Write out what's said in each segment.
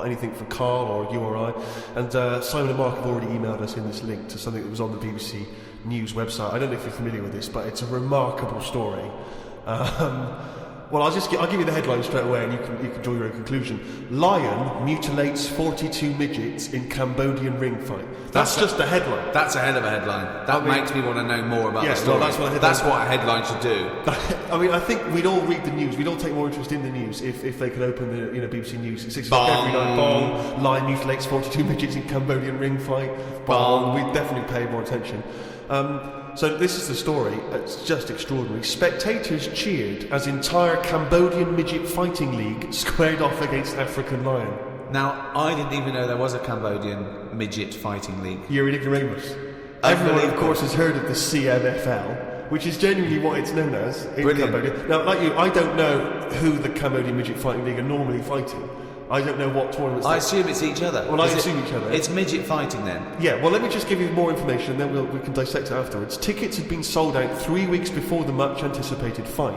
anything from Karl or you or I, and Simon and Mark have already emailed us in this link to something that was on the BBC News website. I don't know if you're familiar with this, but it's a remarkable story. Well, I'll give you the headline straight away, and you can draw your own conclusion. Lion mutilates 42 midgets in Cambodian ring fight. That's just a headline. That's a hell of a headline. That makes me want to know more about the story. Well, that's what a headline should do. I mean, I think we'd all read the news. We'd all take more interest in the news if they could open the BBC News at 6 o'clock every night. Bong. Lion mutilates 42 midgets in Cambodian ring fight. Bong. We'd definitely pay more attention. So this is the story. It's just extraordinary. Spectators cheered as entire Cambodian midget fighting league squared off against African lion. Now, I didn't even know there was a Cambodian midget fighting league. You're an ignoramus. Everyone, of course, has heard of the CMFL, which is genuinely what it's known as in Cambodia. Now, like you, I don't know who the Cambodian midget fighting league are normally fighting. I don't know what tournaments. I assume it's each other. Well, I assume each other. It's midget fighting then. Yeah. Well, let me just give you more information, and then we can dissect it afterwards. Tickets had been sold out 3 weeks before the much anticipated fight.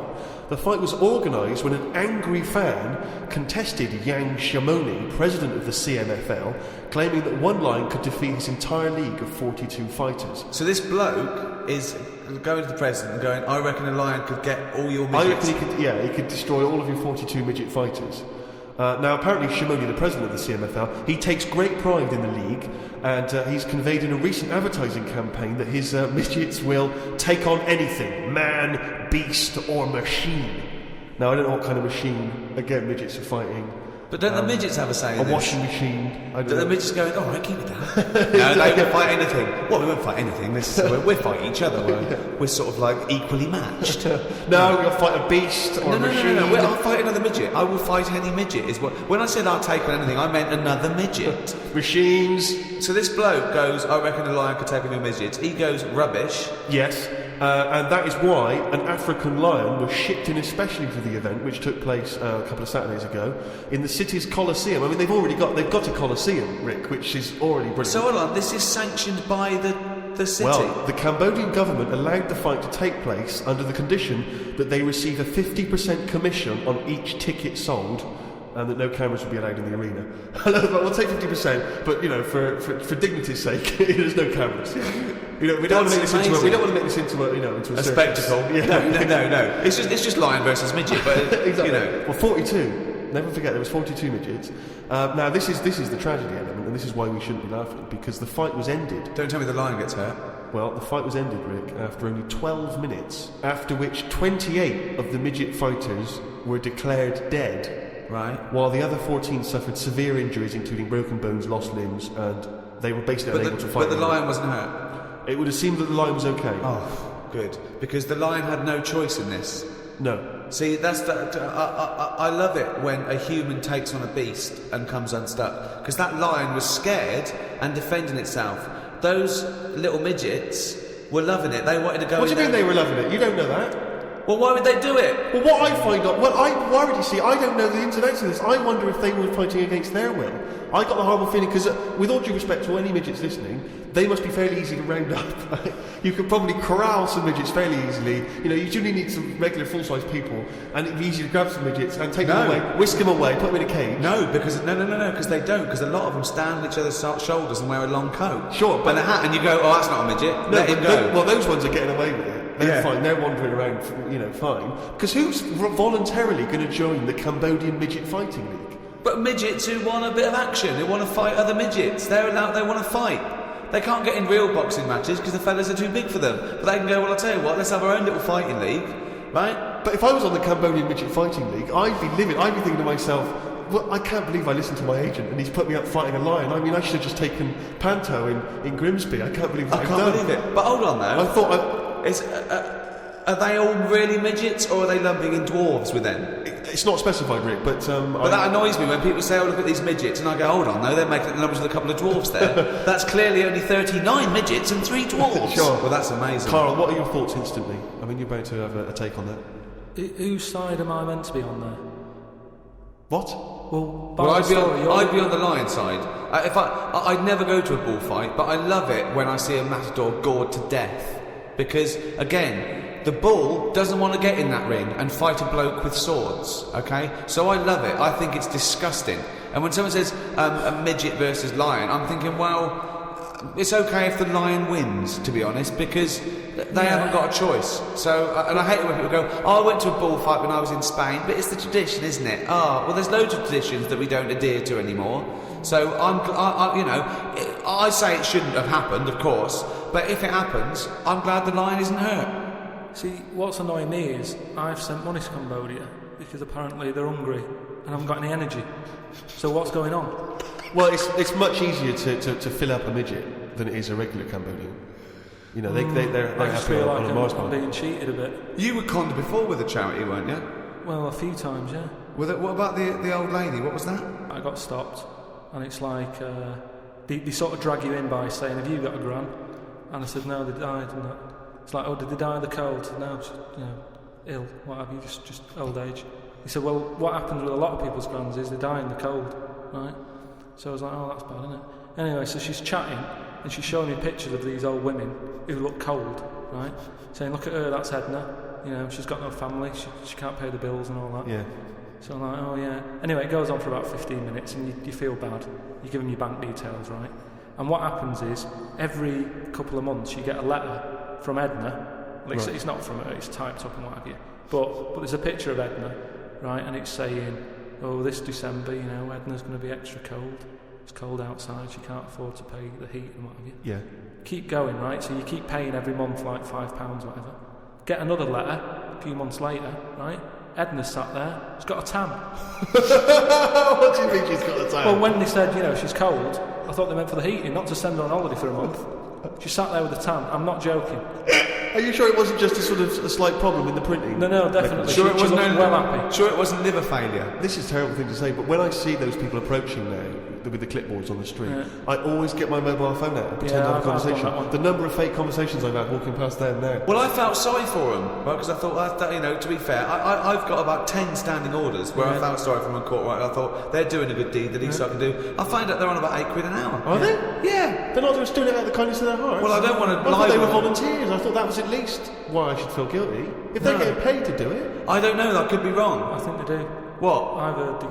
The fight was organised when an angry fan contested Yang Shamoni, president of the CMFL, claiming that one lion could defeat his entire league of 42 fighters. So this bloke is going to the president and going, "I reckon a lion could get all your midgets." I reckon he could destroy all of your 42 midget fighters. Now, apparently, Shamoni, the president of the CMFL, he takes great pride in the league, and he's conveyed in a recent advertising campaign that his midgets will take on anything, man, beast, or machine. Now, I don't know what kind of machine, again, midgets are fighting. But don't the midgets have a say in this? A washing machine. Don't the midgets going, "All right, keep it down"? No, they won't fight anything. Well, we won't fight anything. We're fighting each other. We're sort of like equally matched. No, you'll fight a beast or a machine. No. I'll fight another midget. I will fight any midget. When I said I'll take on anything, I meant another midget. Machines. So this bloke goes, "I reckon a lion could take on your midgets." He goes, "Rubbish." Yes. And that is why an African lion was shipped in especially for the event, which took place a couple of Saturdays ago, in the city's Colosseum. I mean, they've got a Colosseum, Rick, which is already brilliant. So hold on, this is sanctioned by the city? Well, the Cambodian government allowed the fight to take place under the condition that they receive a 50% commission on each ticket sold, and that no cameras will be allowed in the arena. We'll take 50%, but for dignity's sake, there's no cameras. We don't want to make this into a spectacle. Yeah. No. It's just lion versus midget, but exactly. Well, 42. Never forget, there was 42 midgets. Now, this is the tragedy element, and this is why we shouldn't be laughing, because the fight was ended. Don't tell me the lion gets hurt. Well, the fight was ended, Rick, after only 12 minutes, after which 28 of the midget fighters were declared dead. Right. While the other 14 suffered severe injuries, including broken bones, lost limbs, and they were basically unable to fight. But the lion wasn't hurt? It would have seemed that the lion was okay. Oh, good. Because the lion had no choice in this. No. See, I love it when a human takes on a beast and comes unstuck. Because that lion was scared and defending itself. Those little midgets were loving it. They wanted to go in. What do you mean they were loving it? You don't know that. Well, why would they do it? Well, what I find out... Well, why would you see? I don't know the ins and outs of this. I wonder if they were fighting against their will. I got the horrible feeling, because with all due respect to any midgets listening, they must be fairly easy to round up. Right? You could probably corral some midgets fairly easily. You do need some regular full-size people, and it'd be easy to grab some midgets and take them away, whisk them away, put them in a cage. No, because they don't, because a lot of them stand on each other's shoulders and wear a long coat. Sure, but and a hat, and you go, "Oh, that's not a midget." Let him go. Well, those ones are getting away with it. They're fine. They're wandering around, fine. Because who's voluntarily going to join the Cambodian Midget Fighting League? But midgets who want a bit of action, who want to fight other midgets. They want to fight. They can't get in real boxing matches because the fellas are too big for them. But they can go, "Well, I'll tell you what, let's have our own little fighting league." Right? But if I was on the Cambodian Midget Fighting League, I'd be thinking to myself, well, I can't believe I listened to my agent and he's put me up fighting a lion. I mean, I should have just taken Panto in Grimsby. I can't believe that. I can't believe it. But hold on, though. I thought... Are they all really midgets, or are they lumping in dwarves with them? It's not specified, Rick, but... But that annoys me when people say, "Oh, look at these midgets," and I go, "Hold on, no, they're making the numbers with a couple of dwarves there." That's clearly only 39 midgets and 3 dwarves. Sure. Well, that's amazing. Carl, what are your thoughts instantly? I mean, you're about to have a take on that. Whose side am I meant to be on there? What? Well, I'd be on the lion side. I'd never go to a bullfight, but I love it when I see a matador gored to death. Because, again... the bull doesn't want to get in that ring and fight a bloke with swords, okay? So I love it. I think it's disgusting. And when someone says a midget versus lion, I'm thinking, well, it's okay if the lion wins, to be honest, because they haven't got a choice. So, and I hate it when people go, oh, I went to a bullfight when I was in Spain, but it's the tradition, isn't it? Oh, well, there's loads of traditions that we don't adhere to anymore. So I say it shouldn't have happened, of course, but if it happens, I'm glad the lion isn't hurt. See, what's annoying me is I've sent money to Cambodia because apparently they're hungry and haven't got any energy. So what's going on? Well, it's much easier to fill up a midget than it is a regular Cambodian. You know, they're I just happy feel on like a Mars I'm bar. being cheated a bit. You were conned before with a charity, weren't you? Well, a few times, yeah. What about the old lady? What was that? I got stopped, and it's like they sort of drag you in by saying, "Have you got a gran?" And I said, "No, they died." And that. It's like, "Oh, did they die of the cold?" No, just, ill. What have you? Just old age. He said, "Well, what happens with a lot of people's grans is they die in the cold, right?" So I was like, "Oh, that's bad, isn't it?" Anyway, so she's chatting and she's showing me pictures of these old women who look cold, right? Saying, "Look at her, that's Edna. She's got no family. She can't pay the bills and all that." Yeah. So I'm like, "Oh yeah." Anyway, it goes on for about 15 minutes and you feel bad. You give them your bank details, right? And what happens is every couple of months you get a letter from Edna. Like, it's not from her, it's typed up and what have you. But there's a picture of Edna, right? And it's saying, "Oh, this December, Edna's going to be extra cold. It's cold outside, she can't afford to pay the heat and what have you." Yeah. Keep going, right? So you keep paying every month like £5, whatever. Get another letter a few months later, right? Edna's sat there, she's got a tan. What do you mean she's got a tan? Well, when they said, she's cold, I thought they meant for the heating, not to send her on holiday for a month. She sat there with a tan, I'm not joking. Are you sure it wasn't just a slight problem in the printing? No, definitely. Sure, it wasn't well happy. Sure, it wasn't liver failure. This is a terrible thing to say, but when I see those people approaching now with the clipboards on the street, I always get my mobile phone out and pretend to have a conversation. The number of fake conversations I've had walking past them now. Well, I felt sorry for them, right? Because I thought, to be fair, I've got about 10 standing orders where I felt sorry for them in court, right? I thought, they're doing a good deed, the least I can do. I find out they're on about £8 an hour. Are they? Yeah. They're not just doing it out of the kindness of their hearts. Well, I don't want to I lie. thought they were volunteers. I thought that was at least why I should feel guilty. If they're getting paid to do it. I don't know, I could be wrong. I think they do. What? I've heard they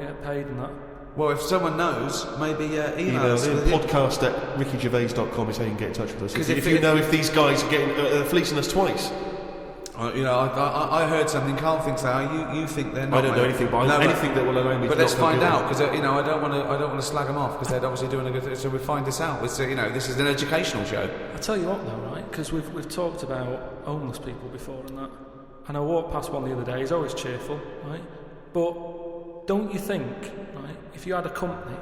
get paid and that. Well, if someone knows, maybe email us. podcast@rickygervais.com is how you can get in touch with us. Because if you know if these guys are getting fleecing us twice. I heard something. Carl thinks that. You think they're not. I don't know anything, but anything that will allow me. But to let's not find feel out, because I don't want to slag them off, because they're obviously doing a good thing. So we find this out. It's, this is an educational show. I tell you what, though, right? Because we've talked about homeless people before and that. And I walked past one the other day. He's always cheerful, right? But don't you think, right? If you had a company,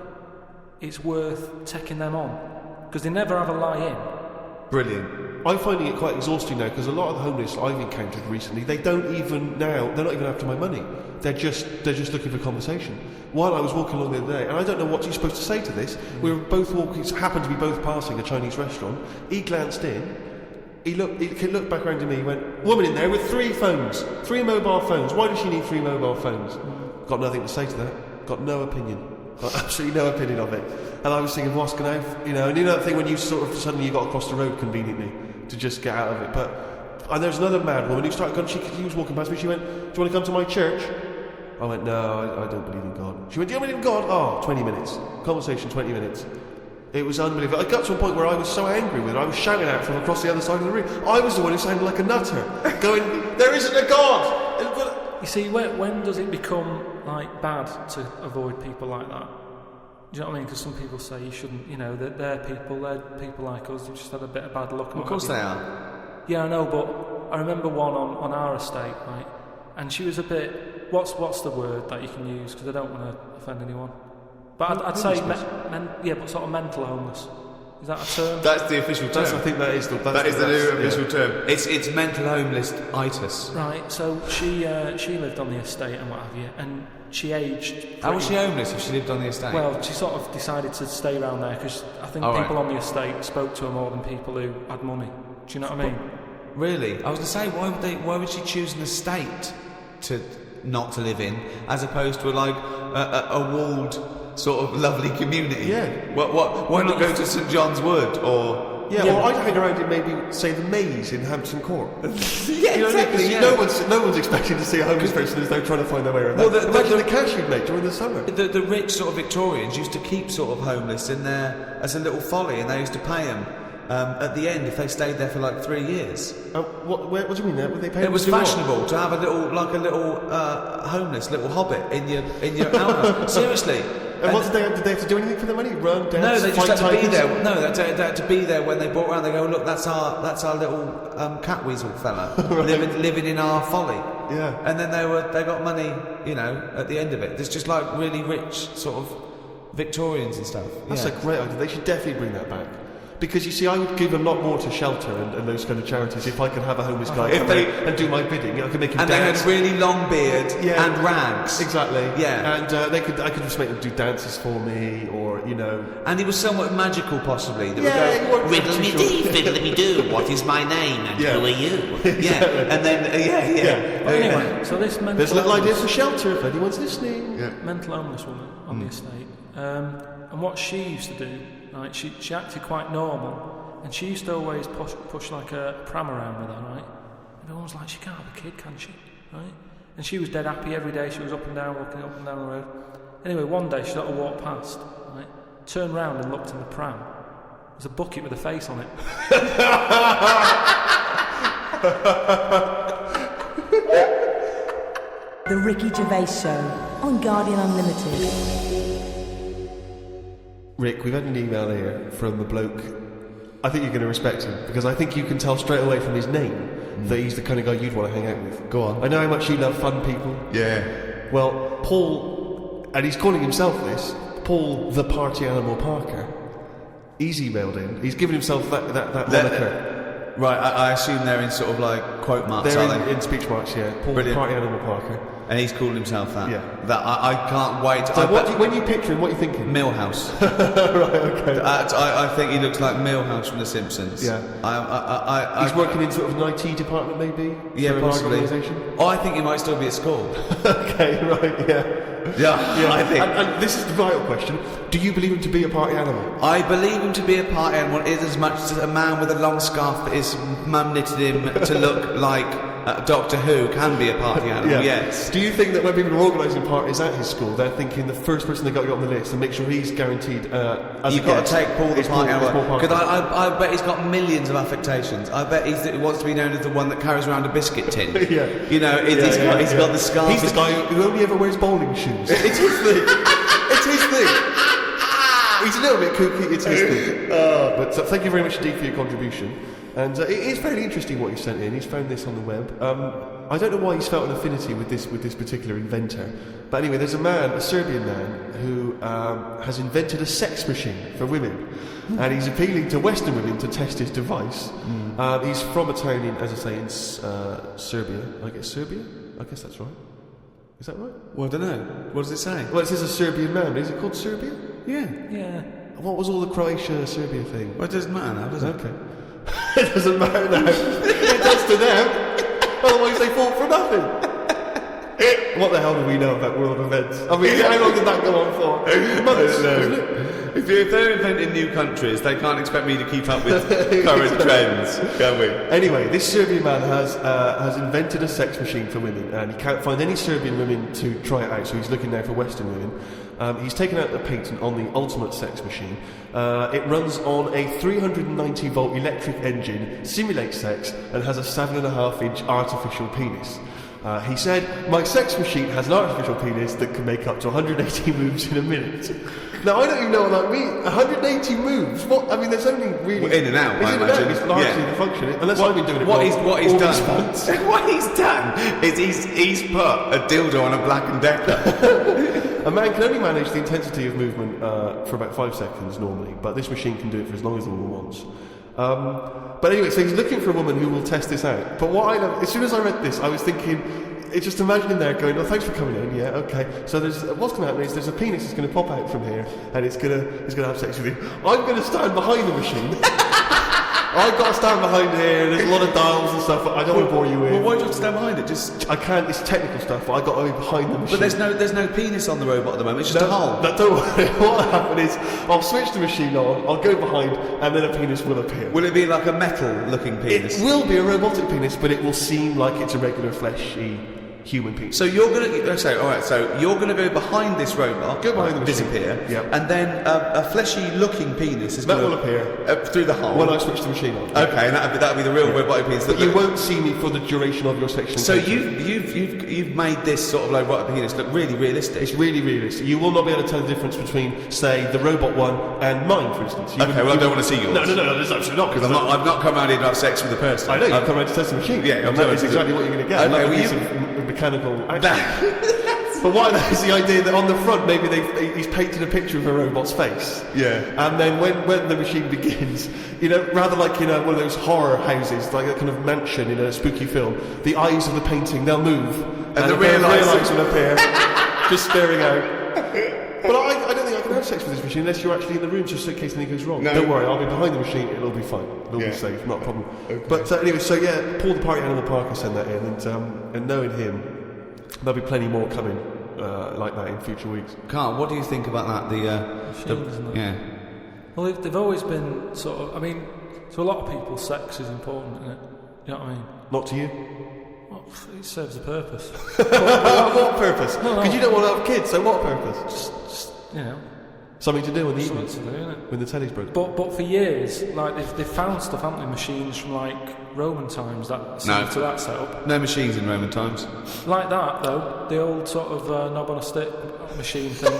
it's worth taking them on, because they never have a lie-in. Brilliant. I'm finding it quite exhausting now, because a lot of the homeless I've encountered recently, they're not even after my money. They're just looking for conversation. While I was walking along the other day, and I don't know what you're supposed to say to this, we were both walking, happened to be both passing a Chinese restaurant. He glanced in, he looked back around to me, he went, "Woman in there with 3 phones, 3 mobile phones. Why does she need 3 mobile phones?" Got nothing to say to that. Got no opinion. Got absolutely no opinion of it. And I was thinking, what's going to happen? And you know that thing when you sort of suddenly you got across the road conveniently to just get out of it. And there's another mad woman who started going, she was walking past me, she went, "Do you want to come to my church?" I went, "No, I don't believe in God." She went, "Do you believe in God?" Oh, 20 minutes. Conversation, 20 minutes. It was unbelievable. I got to a point where I was so angry with her, I was shouting out from across the other side of the room. I was the one who sounded like a nutter, going, "There isn't a God!" You see, when does it become bad to avoid people like that? Do you know what I mean? Because some people say you shouldn't. They're people like us. They've just had a bit of bad luck. Of course they are. Yeah, I know, but I remember one on our estate, right? And she was a bit. What's the word that you can use? Because I don't want to offend anyone. But I'd say, but sort of mental homeless. Is that a term? That's the official term. I think that is the new official term. It's mental homeless-itis. Right. So she lived on the estate and what have you, and she aged. How was she homeless if she lived on the estate? Well, she sort of decided to stay around there because I think people on the estate spoke to her more than people who had money. Do you know what I mean? Really? I was going to say, why would she choose an estate not to live in, as opposed to a walled sort of lovely community? Yeah. Why not go to St John's Wood or Yeah, or I'd hang around in maybe, say, the maze in Hampton Court. Yeah, you know exactly. what I mean? No one's expecting to see a homeless person as they're trying to find their way around. Well, imagine the cash you'd make during the summer. The rich sort of Victorians used to keep sort of homeless in there as a little folly, and they used to pay them at the end if they stayed there for like 3 years. What do you mean? Were they paying? It was fashionable to have a little homeless little hobbit in your outhouse. Seriously. And what did they have to do anything for the money? Run, dance, no, they just had to be there. Tigers? No, they had to be there when they brought around. They go, look, that's our little catweasel fella right. living in our folly. Yeah. And then they got money, at the end of it. There's just like really rich sort of Victorians and stuff. That's a great idea. They should definitely bring that back. Because you see, I would give a lot more to shelter and those kind of charities if I could have a homeless guy and do my bidding. I could make him and dance. They had really long beard and rags. Exactly. Yeah. And I could just make them do dances for me, or And he was somewhat magical, possibly. That would go, riddle me dee, fiddle me do. What is my name and who are you? Exactly. Yeah. And then But anyway, so this mental there's a little idea for shelter if anyone's listening. Yeah. Mental homeless woman on the estate, and what she used to do. Right, she acted quite normal, and she used to always push like a pram around with her, right? And everyone was like, she can't have a kid, can she? Right? And she was dead happy every day. She was up and down, walking up and down the road. Anyway, one day she sort of walked past, right? Turned round and looked in the pram. There's a bucket with a face on it. The Ricky Gervais Show on Guardian Unlimited. Rick, we've had an email here from a bloke. I think you're going to respect him, because I think you can tell straight away from his name that he's the kind of guy you'd want to hang out with. Go on. I know how much you love fun people. Yeah. Well, Paul, and he's calling himself this, Paul the Party Animal Parker. He's emailed in. He's given himself that moniker. Right, I assume they're in sort of like quote marks, they're are they? in speech marks, yeah. Paul Brilliant. the Party Animal Parker. And he's called himself that. Yeah. That I can't wait. So when you picture him, what are you thinking? Millhouse. Right, okay. I think he looks like Millhouse from The Simpsons. Yeah. He's working in sort of an IT department, maybe? Yeah, possibly. Organisation? I think he might still be at school. Okay, right, yeah. Yeah, I think. And this is the vital question. Do you believe him to be a party animal? I believe him to be a party animal is as much as a man with a long scarf that his mum knitted him to look like Doctor Who can be a party animal, yes. Do you think that when people are organising parties at his school, they're thinking the first person they got to get on the list and make sure he's guaranteed as You've got to take Paul the party animal. Because I bet he's got millions of affectations. I bet he wants to be known as the one that carries around a biscuit tin. Yeah. He's got the scarf. He's the guy who only ever wears bowling shoes. It's his thing. It's his thing. He's a little bit kooky, it's his thing. But thank you very much indeed for your contribution. And it is very interesting what he sent in. He's found this on the web. I don't know why he's felt an affinity with this particular inventor. But anyway, there's a Serbian man, who has invented a sex machine for women. And he's appealing to Western women to test his device. He's from a town in, as I say, in Serbia. I guess Serbia? I guess that's right. Is that right? Well, I don't know. What does it say? Well, it says a Serbian man. Is it called Serbia? Yeah. Yeah. What was all the Croatia-Serbia thing? Well, it doesn't matter now, does it? Okay. It doesn't matter now. It does to them. Otherwise they fought for nothing. What the hell do we know about world events? I mean, how long did that go on for? Months, wasn't it? If they're inventing new countries, they can't expect me to keep up with current trends, can we? Anyway, this Serbian man has invented a sex machine for women, and he can't find any Serbian women to try it out, so he's looking now for Western women. He's taken out the patent on the ultimate sex machine. It runs on a 390-volt electric engine, simulates sex, and has a 7.5-inch artificial penis. He said, "My sex machine has an artificial penis that can make up to 180 moves in a minute." Now, I don't even know what that means. 180 moves? What? I mean, there's only really... Well, in and out, I imagine. It's largely the function. Unless I've been doing it what he's done is he's put a dildo on a Black & Decker. A man can only manage the intensity of movement for about 5 seconds normally, but this machine can do it for as long as the woman wants. But anyway, so he's looking for a woman who will test this out. But what I love, as soon as I read this, I was thinking... It's just imagining there going, "Oh, thanks for coming in." Yeah, okay. So what's going to happen is there's a penis that's going to pop out from here, and it's going to have sex with you. I'm going to stand behind the machine, I've got to stand behind here. There's a lot of dials and stuff. I don't want to bore you with. Well, why do you have to stand behind it? Just I can't. It's technical stuff. But I got to be behind the machine. But there's no penis on the robot at the moment. It's just a hole. Don't worry. What will happen is I'll switch the machine on. I'll go behind, and then a penis will appear. Will it be like a metal-looking penis? It will be a robotic penis, but it will seem like it's a regular fleshy human penis. So you're going to So you're going to go behind this robot, Go behind the machine. disappear, Yep. and then a fleshy-looking penis is That going will appear through the hole. when I switch the machine on. Okay, and that'll be the real robotic penis. But you won't see me for the duration of your section. So you've made this sort of like robotic penis look really realistic. It's really realistic. You will not be able to tell the difference between, say, the robot one and mine, for instance. I don't want to see yours. No, there's absolutely not. Because I've not come around here to have sex with a person. I know, you've come around to test the machine. Yeah, and that is exactly what you're going to get. Okay, Like a piece of mechanical action. But what I know is the idea that on the front, maybe he's painted a picture of a robot's face. Yeah. And then when the machine begins, rather like in one of those horror houses, like a kind of mansion in a spooky film, the eyes of the painting, they'll move. And the real eyes will appear, just staring out. But I don't think I can have sex with this machine unless you're actually in the room, just in case anything goes wrong. No. Don't worry, I'll be behind the machine, it'll be fine. It'll be safe, not a problem. Okay. But anyway, so yeah, Paul the Party Animal Parker sent that in, and knowing him, there'll be plenty more coming like that in future weeks. Carl, what do you think about that? Machine, isn't it? Yeah. Well, they've always been sort of. I mean, to a lot of people, sex is important, isn't it? You know what I mean? Not to you? Well, it serves a purpose. What purpose? No. Because you don't want to have kids, so what purpose? Just Something to do in the something evenings to do, isn't it? when the telly's broken. But for years, like they've found stuff, haven't they? Machines from like Roman times that similar to that setup. No machines in Roman times. Like that though, the old sort of knob on a stick machine thing.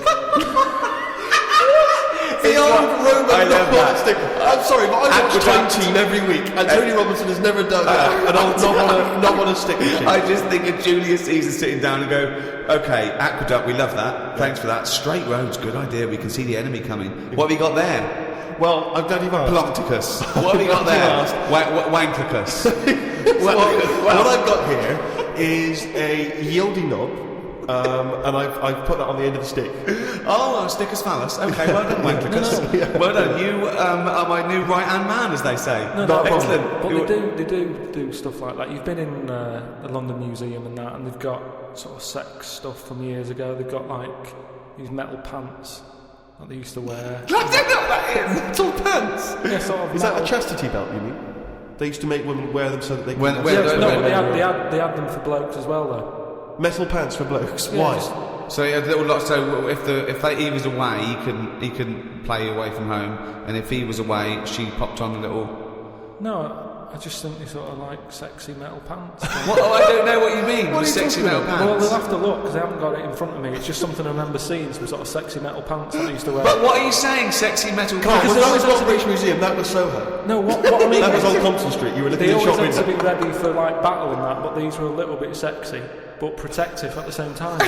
The old Roman love that. stick. I'm sorry, but I watch Time Team every week, and Tony Robinson has never done that. An old knob on a stick machine. I just think of Julius Caesar sitting down and go, okay, aqueduct, we love that. Thanks for that. Straight roads, good idea. We can see the enemy coming. What have we got there? Well, I'm glad you've asked. Plonticus. What have we got there? Wanklicus. What I've got here is a yieldy knob, and I've put that on the end of the stick. Oh, stickus phallus. Okay, well done, Wanklicus. Yeah. Well done. You are my new right-hand man, as they say. No, excellent. But they do stuff like that. You've been in the London Museum and that, and they've got sort of sex stuff from years ago. They've got like these metal pants that they used to wear. I don't know what that is. Metal pants. Yeah, sort of. Is that a chastity belt, you mean? They used to make women wear them so that they could... But they had them for blokes as well, though. Metal pants for blokes. Yeah, Why? So he had a little lot. So if he was away, he can play away from home, and if he was away, she popped on a little. No, I just think they sort of like sexy metal pants. What? Oh, I don't know what you mean. What are you sexy talking metal about? pants. Well, they'll have to look because I haven't got it in front of me. It's just something I remember seeing, some sort of sexy metal pants that they used to wear. But what are you saying? Sexy metal Carl, pants? when that was not British Museum, that was Soho. No, what I mean That was is on Compton Street. You were looking they in the always shop had to window. be ready for like battle and that, but these were a little bit sexy but protective at the same time.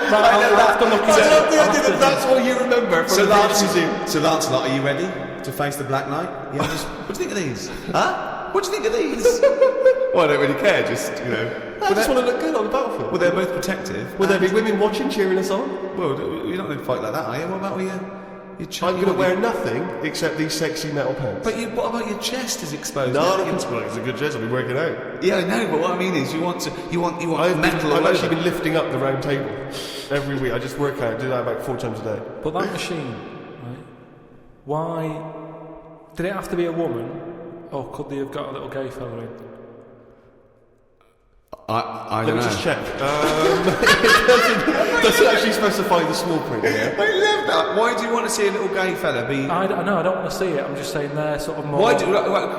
I'll have to look I love the idea into that that's all you remember from the British Museum. So Lancelot, are you ready to face the Black Knight? Yeah. What do you think of these? Huh? What do you think of these? Well, I don't really care. Just I just want to look good on the battlefield. Well, they're both protective. Will there be women watching, cheering us on? Well, you're not going to fight like that, are you? What about your I'm going to wear nothing except these sexy metal pants. But what about your chest is exposed? No, it's a good chest. I'll be working out. Yeah, I know. But what I mean is, you want metal. I've actually been lifting up the round table every week. I just work out. Do that about 4 times a day. But that machine, right? Why did it have to be a woman, or could they have got a little gay fella in? I don't know. Let me just check. It doesn't actually specify the small print here. I love that. Why do you want to see a little gay fella be? I don't want to see it. I'm just saying they're sort of more.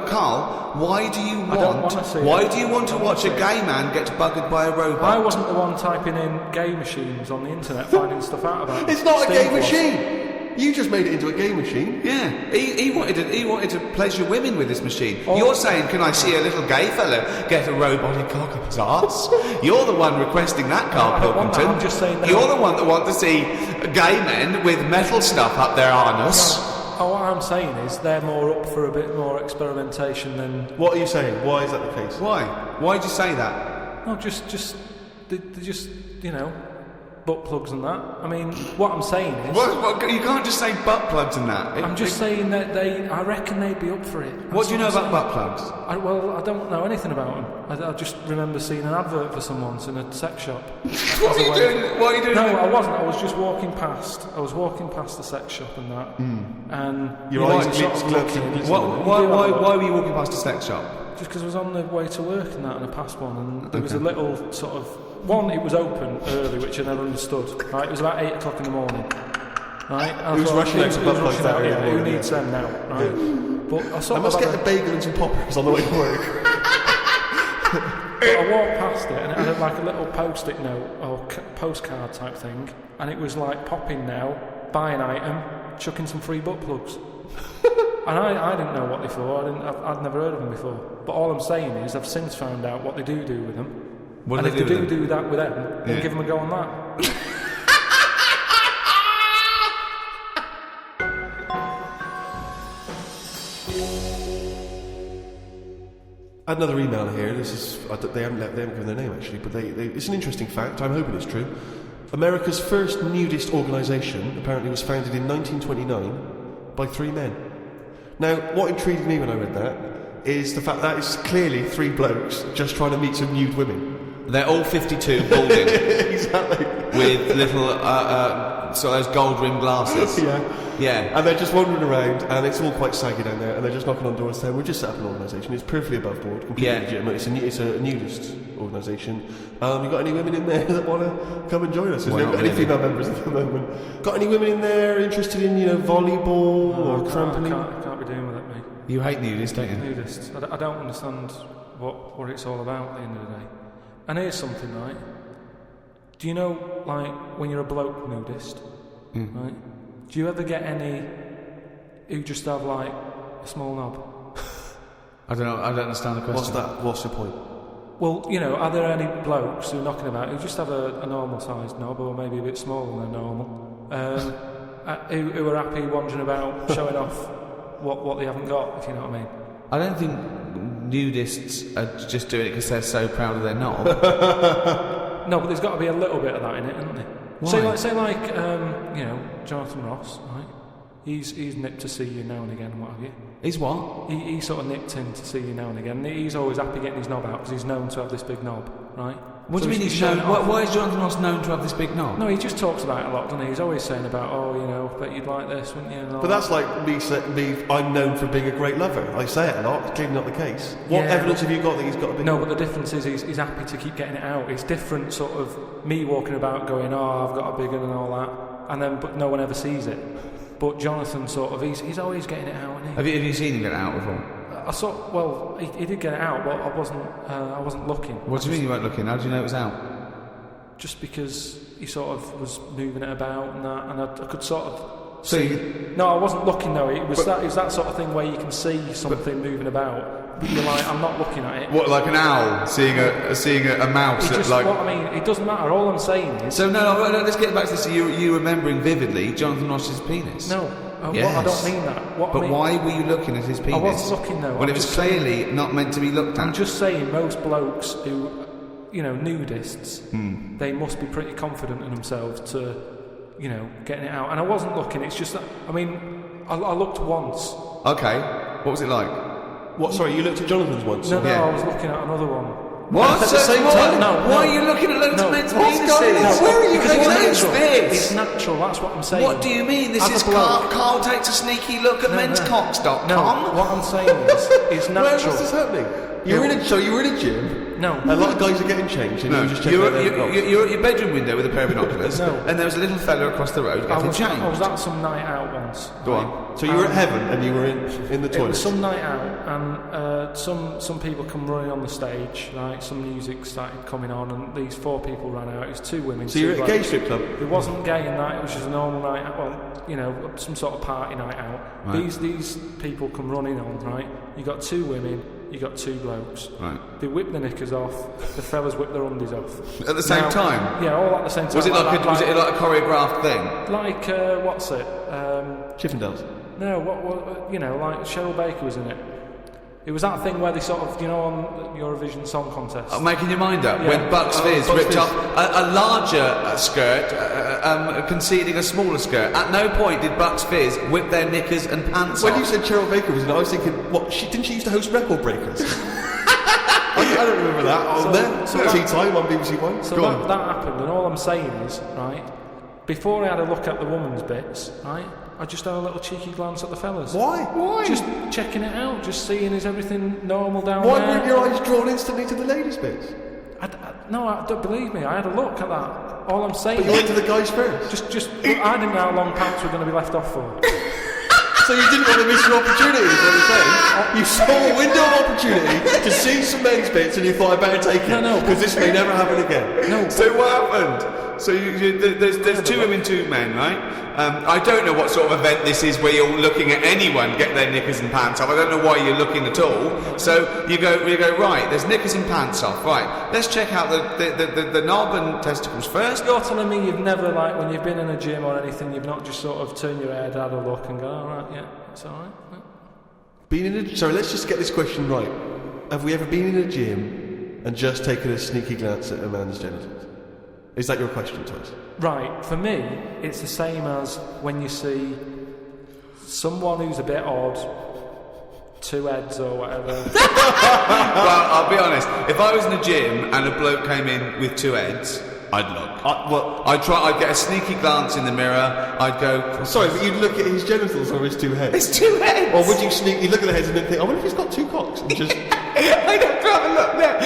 Carl? Why do you want? I don't want to see why it. do you want to watch a gay man get buggered by a robot? I wasn't the one typing in gay machines on the internet, finding stuff out about. It's not a Steve gay was. machine. You just made it into a gay machine. Yeah, he wanted to pleasure women with this machine. You're saying, can I see a little gay fella get a robotic cock up his arse? You're the one requesting that, Karl Pilkington. I'm just saying that. You're the one that want to see gay men with metal stuff up their anus. Oh, what I'm saying is they're more up for a bit more experimentation than. What are you saying? Why is that the case? Why? Why'd you say that? No, just they just butt plugs and that. I mean, what I'm saying is... What, you can't just say butt plugs and that. I'm just saying that I reckon they'd be up for it. What do you know about butt plugs? I don't know anything about them. I just remember seeing an advert for some once in a sex shop. What are you doing? No, I wasn't. I was just walking past. I was walking past the sex shop and that. And your eyes looking. Why were you walking past a sex shop? Just because I was on the way to work and that, and I passed one, and there was a little sort of... One, it was open early, which I never understood. Right, it was about 8 o'clock in the morning. Right, Who was rushing out to butt plugs that early? Who needs them now? Right, but I must get the bagel and some poppers on the way to work. But I walked past it, and it had like a little post-it note or postcard type thing, and it was like, pop in now, buy an item, chuck in some free butt plugs. And I didn't know what they for. I'd never heard of them before. But all I'm saying is I've since found out what they do with them. What and do if they do do that with them, then give them a go on that. I had another email here. This is they haven't given their name actually, but it's an interesting fact. I'm hoping it's true. America's first nudist organisation apparently was founded in 1929 by 3 men. Now, what intrigued me when I read that is the fact that it's clearly 3 blokes just trying to meet some nude women. They're all 52 balding. Exactly. With little, sort of those gold-rimmed glasses. Yeah. And they're just wandering around, and it's all quite saggy down there, and they're just knocking on doors saying, we've just set up an organisation, it's perfectly above board, completely legitimate, it's a nudist organisation. You got any women in there that want to come and join us? There's no any female members at the moment. Got any women in there interested in, volleyball or trampoline? I can't be doing with it, mate. You hate nudists, don't you? Nudists. I don't understand what it's all about at the end of the day. And here's something, right? Do you know, like, when you're a bloke nudist, right? Do you ever get any who just have, like, a small knob? I don't know, I don't understand the question. What's that? What's your point? Well, are there any blokes who are knocking about who just have a normal-sized knob, or maybe a bit smaller than normal, who are happy wandering about showing off what they haven't got, if you know what I mean? I don't think nudists are just doing it because they're so proud of their knob. No, but there's got to be a little bit of that in it, isn't there? Why? Say like Jonathan Ross, right? He's nipped to see you now and again, what have you? He's what? He sort of nipped in to see you now and again. He's always happy getting his knob out because he's known to have this big knob, right? What do you mean he's known? Why is Jonathan Ross known to have this big knob? No, he just talks about it a lot, doesn't he? He's always saying about, bet you'd like this, wouldn't you? But that's like me, I'm known for being a great lover. I say it a lot, it's clearly not the case. What evidence have you got that he's got a big knob? No, but the difference is he's happy to keep getting it out. It's different sort of me walking about going, I've got a big one and all that, but no one ever sees it. But Jonathan sort of, he's always getting it out, isn't he? Have you seen him get it out before? He did get it out, but I wasn't looking. What do you mean you weren't looking? How did you know it was out? Just because he sort of was moving it about and that, and I could sort of No, I wasn't looking though. It was that sort of thing where you can see something moving about, but you're like, I'm not looking at it. What, like an owl seeing a mouse? What I mean, it doesn't matter. All I'm saying is. So no, let's get back to this. You remembering vividly Jonathan Ross's penis? No. Yes. I don't mean that. Why were you looking at his penis? I wasn't looking though. Well, it was clearly not meant to be looked at. I'm just saying, most blokes who, nudists, they must be pretty confident in themselves to, getting it out. And I wasn't looking. It's just that. I mean, I looked once. Okay. What was it like? What? Sorry, you looked at Jonathan's once? No, I was looking at another one. What? At the same time? No. Why are you looking at loads of men's penises? No, where are you going going with this? It's natural, that's what I'm saying. What do you mean? This is Carl takes a sneaky look at menscocks.com. No, what I'm saying is, it's natural. Where was this happening? You were in a gym? No. A lot of guys are getting changed. And you're at your bedroom window with a pair of binoculars, and there was a little fella across the road getting changed. I was at some night out once. Go on. So you were at heaven and you were in the toilet? It was some night out, and some people come running on the stage, right? Some music started coming on, and these 4 people ran out. It was 2 women. So you were at a gay strip club? It wasn't gay in that, it was just a normal night out. Well, some sort of party night out. Right. These people come running on, right? You got 2 women, you got 2 blokes. Right. They whip the knickers off, the fellas whip their undies off. At the same time? Yeah, all at the same time. Was it like a choreographed thing? Like, what's it? Chippendales? No, like Cheryl Baker was in it. It was that thing where they sort of, on Eurovision Song Contest. Making your mind up when Bucks Fizz ripped off a larger skirt, conceding a smaller skirt. At no point did Bucks Fizz whip their knickers and pants off. When you said Cheryl Baker was in it, I was thinking, didn't she used to host Record Breakers? I don't remember that. Tea Time on BBC One. So that happened, and all I'm saying is, right, before I had a look at the woman's bits, right, I just had a little cheeky glance at the fellas. Why? Just checking it out, just seeing is everything normal down Why there. weren't your eyes drawn instantly to the ladies' bits? No, don't believe me. I had a look at that. All I'm saying. But you went to the guys first. Just. I didn't know how long pants were going to be left off for. So you didn't want to miss your opportunity, is what you're saying? You saw a window of opportunity to see some men's bits and you thought, I better take it. No. Because this may never happen again. No. So what happened? So there's two women, two men, right? I don't know what sort of event this is where you're looking at anyone get their knickers and pants off. I don't know why you're looking at all. So you go right, there's knickers and pants off, right. Let's check out the knob and testicles first. You're telling me you've never, like, when you've been in a gym or anything, you've not just sort of turned your head, had a look and go, alright, yeah, it's alright. Yeah. Sorry, let's just get this question right. Have we ever been in a gym and just taken a sneaky glance at a man's genitals? Is that your question to us? Right, for me, it's the same as when you see someone who's a bit odd, two heads or whatever. Well, I'll be honest, if I was in a gym and a bloke came in with two heads, I'd look. I'd get a sneaky glance in the mirror, I'd go... Sorry, but you'd look at his genitals or his two heads? It's two heads! Or would you look at the heads and then think, I wonder if he's got two cocks? And just... I'd have to have a look there.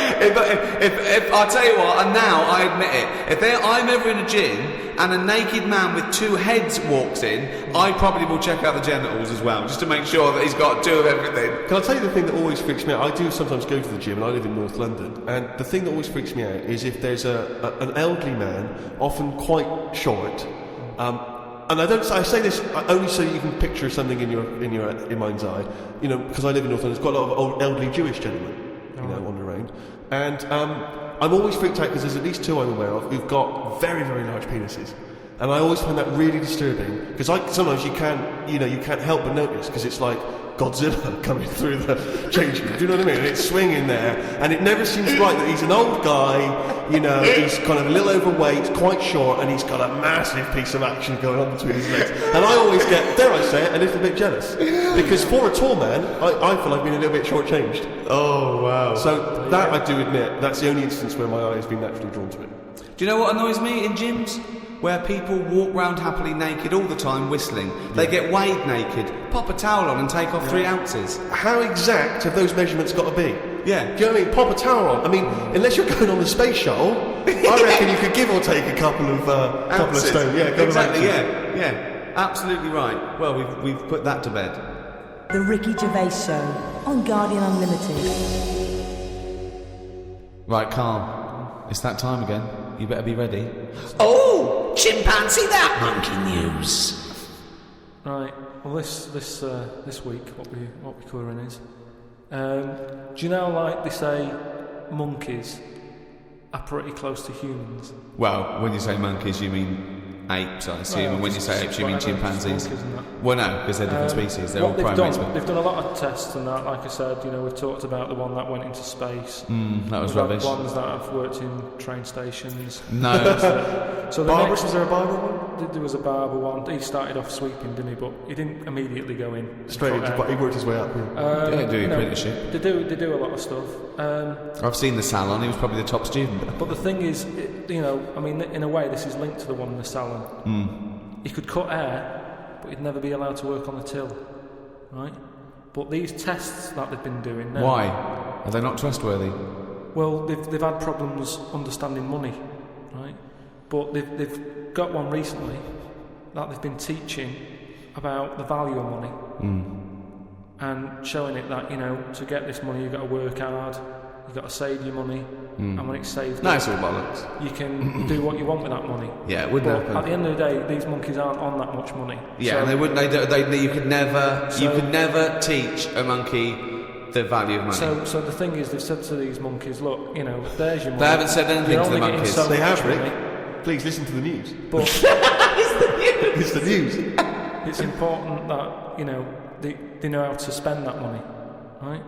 If I'll tell you what, and now I admit it, if I'm ever in a gym and a naked man with two heads walks in, I probably will check out the genitals as well, just to make sure that he's got two of everything. Can I tell you the thing that always freaks me out? I do sometimes go to the gym, and I live in North London, and the thing that always freaks me out is if there's an elderly man, often quite short, and I say this only so you can picture something in your mind's eye, because I live in North London. There's quite a lot of old elderly Jewish gentlemen, wandering around, and I'm always freaked out because there's at least two I'm aware of who've got very, very large penises, and I always find that really disturbing because sometimes you can't help but notice because it's like Godzilla coming through the change room. Do you know what I mean? And it's swinging there, and it never seems right that he's an old guy. He's kind of a little overweight, quite short, and he's got a massive piece of action going on between his legs. And I always get, dare I say it, a little bit jealous. Because for a tall man, I feel I've been a little bit shortchanged. Oh, wow. So that I do admit, that's the only instance where my eye has been naturally drawn to it. Do you know what annoys me in gyms? Where people walk round happily naked all the time whistling. They get weighed naked, pop a towel on and take off 3 ounces. How exact have those measurements got to be? Yeah. Do you know what I mean? Pop a towel on. I mean, unless you're going on the space shuttle, I reckon you could give or take a couple of stone. Yeah, exactly. Yeah. Absolutely right. Well, we've put that to bed. The Ricky Gervais Show on Guardian Unlimited. Right, Carl. It's that time again. You better be ready. Oh, chimpanzee that monkey news. Right. Well, this week, what we're covering is, do you know, like they say, monkeys are pretty close to humans. Well, when you say monkeys, you mean apes, I assume, and when you say apes, you mean chimpanzees. Well, no, because they're different species. They're all primates. They've done a lot of tests and that. Like I said, we've talked about the one that went into space. That was rubbish. Ones that have worked in train stations. No. So Barbara, was there a Barbara one? There was a Barbara one. He started off sweeping, didn't he? But he didn't immediately go in. Straight into, but he worked his way up. Yeah, doing apprenticeship. They do a lot of stuff. I've seen the salon. He was probably the top student. But the thing is, I mean, in a way, this is linked to the one in the salon. He could cut hair, but he'd never be allowed to work on the till, right? But these tests that they've been doing now... Why? Are they not trustworthy? Well, they've had problems understanding money, right? But they've got one recently that they've been teaching about the value of money and showing it that, to get this money you've got to work hard, you've got to save your money, and when it's saved, nice all bollocks. You can do what you want with that money. Yeah, it wouldn't happen. At the end of the day, these monkeys aren't on that much money. Yeah, so, and they wouldn't. You could never teach a monkey the value of money. So the thing is, they've said to these monkeys, look, there's your money. They haven't said anything to the monkeys. So they have, Rick. Please listen to the news. But it's the news. It's important that they know how to spend that money, right?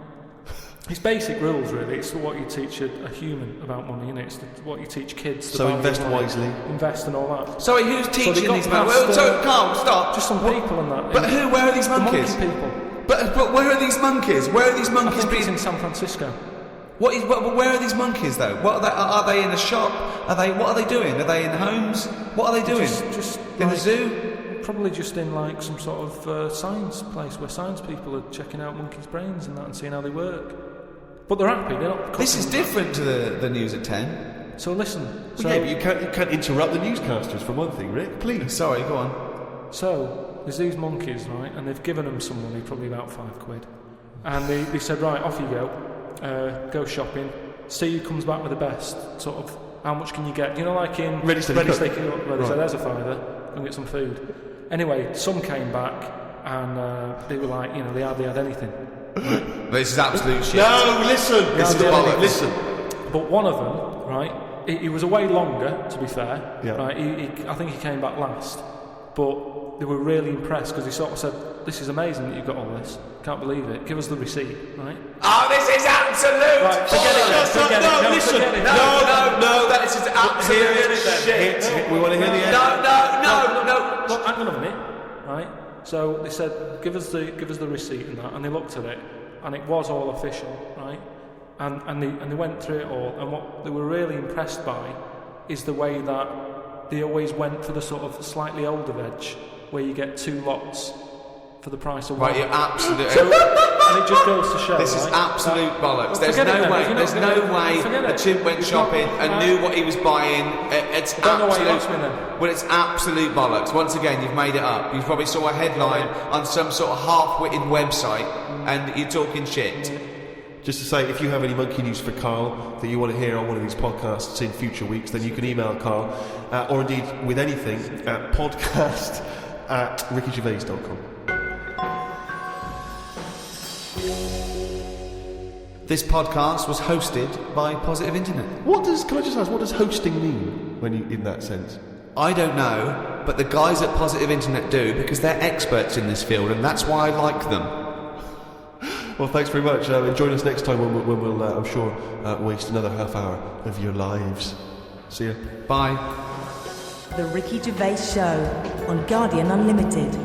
It's basic rules, really. It's what you teach a human about money, and it's what you teach kids. So invest wisely. Invest and all that. Sorry, who's teaching these monkeys? Carl, stop. Just some people and that. But who? Where are these monkeys? The monkey people. But where are these monkeys? Where are these monkeys being in San Francisco? Where are these monkeys though? What are they in a shop? What are they doing? Are they in homes? What are they doing? Just in a zoo? Probably just in like some sort of science place where science people are checking out monkeys' brains and that and seeing how they work. But they're happy. They're not. This is different to the news at 10. So listen. Well, but you can't interrupt the newscasters for one thing, Rick. Please. Sorry, go on. So there's these monkeys, right, and they've given them some money, probably about £5, and they said, right, off you go, go shopping, see who comes back with the best. Sort of, how much can you get? You know, like in Ready Steady where they said, there's a £5, go and get some food. Anyway, some came back and they were like, they hardly had anything. Right? This is absolute shit. No, listen. This is bollocks. Listen. But one of them, right, he was away longer, to be fair. Yeah. Right, I think he came back last. But they were really impressed because he sort of said, this is amazing that you've got all this. Can't believe it. Give us the receipt, right? Oh, this is absolute. Right, forget it. Listen. No, that is absolute shit. We want to hear the end. No. Look, hang on a minute, right? So they said, give us the receipt and that, and they looked at it, and it was all official, right? And they went through it all, and what they were really impressed by is the way that they always went for the sort of slightly older veg, where you get 2 lots for the price of one. Right, you're absolute. And it just goes to show. This is absolute bollocks. There's Well, no way the chimp went shopping and knew what he was buying. It's I don't know why you absolute. asked me then. Well, it's absolute bollocks. Once again, you've made it up. You probably saw a headline on some sort of half-witted website, and you're talking shit. Just to say, if you have any monkey news for Karl that you want to hear on one of these podcasts in future weeks, then you can email Karl, or indeed with anything, at podcast@rickygervais.com. This podcast was hosted by Positive Internet. Can I just ask, what does hosting mean when you, in that sense? I don't know, but the guys at Positive Internet do, because they're experts in this field, and that's why I like them. Well, thanks very much. Join us next time when we'll, I'm sure, waste another half hour of your lives. See ya. Bye. The Ricky Gervais Show on Guardian Unlimited.